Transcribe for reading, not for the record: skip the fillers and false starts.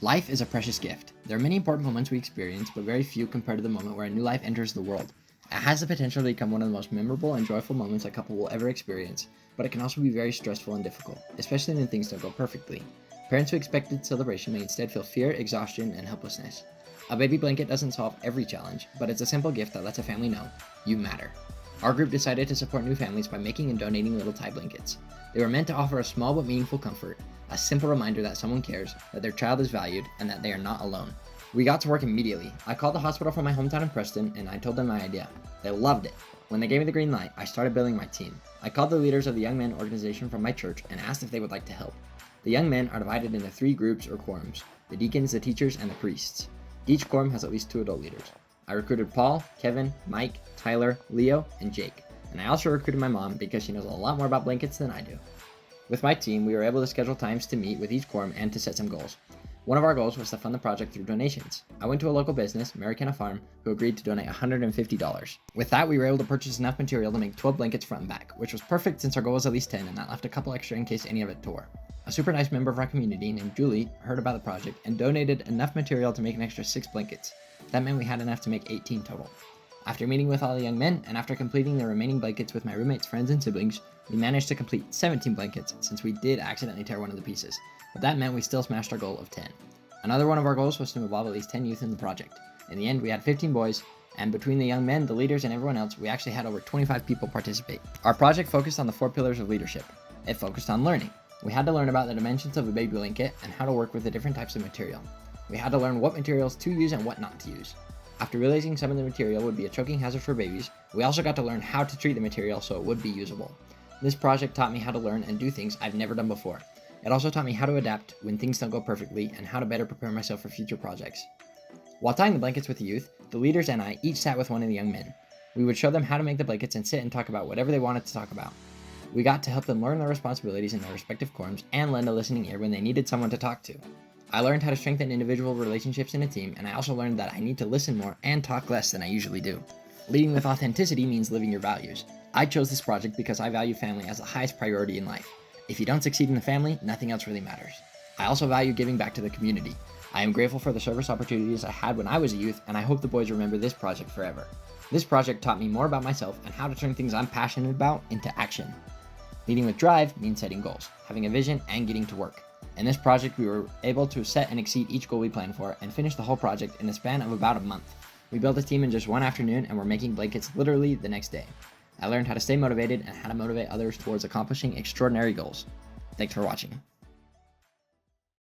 Life is a precious gift. There are many important moments we experience, but very few compared to the moment where a new life enters the world. It has the potential to become one of the most memorable and joyful moments a couple will ever experience, but it can also be very stressful and difficult, especially when things don't go perfectly. Parents who expected celebration may instead feel fear, exhaustion, and helplessness. A baby blanket doesn't solve every challenge, but it's a simple gift that lets a family know, you matter. Our group decided to support new families by making and donating little Tate blankets. They were meant to offer a small but meaningful comfort, a simple reminder that someone cares, that their child is valued, and that they are not alone. We got to work immediately. I called the hospital from my hometown in Preston, and I told them my idea. They loved it. When they gave me the green light, I started building my team. I called the leaders of the Young Men organization from my church and asked if they would like to help. The young men are divided into 3 groups or quorums: the deacons, the teachers, and the priests. Each quorum has at least 2 adult leaders. I recruited Paul, Kevin, Mike, Tyler, Leo, and Jake. And I also recruited my mom because she knows a lot more about blankets than I do. With my team, we were able to schedule times to meet with each quorum and to set some goals. One of our goals was to fund the project through donations. I went to a local business, Americana Farm, who agreed to donate $150. With that, we were able to purchase enough material to make 12 blankets front and back, which was perfect since our goal was at least 10 and that left a couple extra in case any of it tore. A super nice member of our community named Julie heard about the project and donated enough material to make an extra 6 blankets. That meant we had enough to make 18 total. After meeting with all the young men, and after completing the remaining blankets with my roommates, friends, and siblings, we managed to complete 17 blankets since we did accidentally tear one of the pieces, but that meant we still smashed our goal of 10. Another one of our goals was to involve at least 10 youth in the project. In the end, we had 15 boys, and between the young men, the leaders, and everyone else, we actually had over 25 people participate. Our project focused on the 4 pillars of leadership. It focused on learning. We had to learn about the dimensions of a baby blanket and how to work with the different types of material. We had to learn what materials to use and what not to use. After realizing some of the material would be a choking hazard for babies, we also got to learn how to treat the material so it would be usable. This project taught me how to learn and do things I've never done before. It also taught me how to adapt when things don't go perfectly and how to better prepare myself for future projects. While tying the blankets with the youth, the leaders and I each sat with one of the young men. We would show them how to make the blankets and sit and talk about whatever they wanted to talk about. We got to help them learn their responsibilities in their respective quorums and lend a listening ear when they needed someone to talk to. I learned how to strengthen individual relationships in a team, and I also learned that I need to listen more and talk less than I usually do. Leading with authenticity means living your values. I chose this project because I value family as the highest priority in life. If you don't succeed in the family, nothing else really matters. I also value giving back to the community. I am grateful for the service opportunities I had when I was a youth, and I hope the boys remember this project forever. This project taught me more about myself and how to turn things I'm passionate about into action. Leading with drive means setting goals, having a vision, and getting to work. In this project, we were able to set and exceed each goal we planned for and finish the whole project in the span of about a month. We built a team in just one afternoon and were making blankets literally the next day. I learned how to stay motivated and how to motivate others towards accomplishing extraordinary goals. Thanks for watching.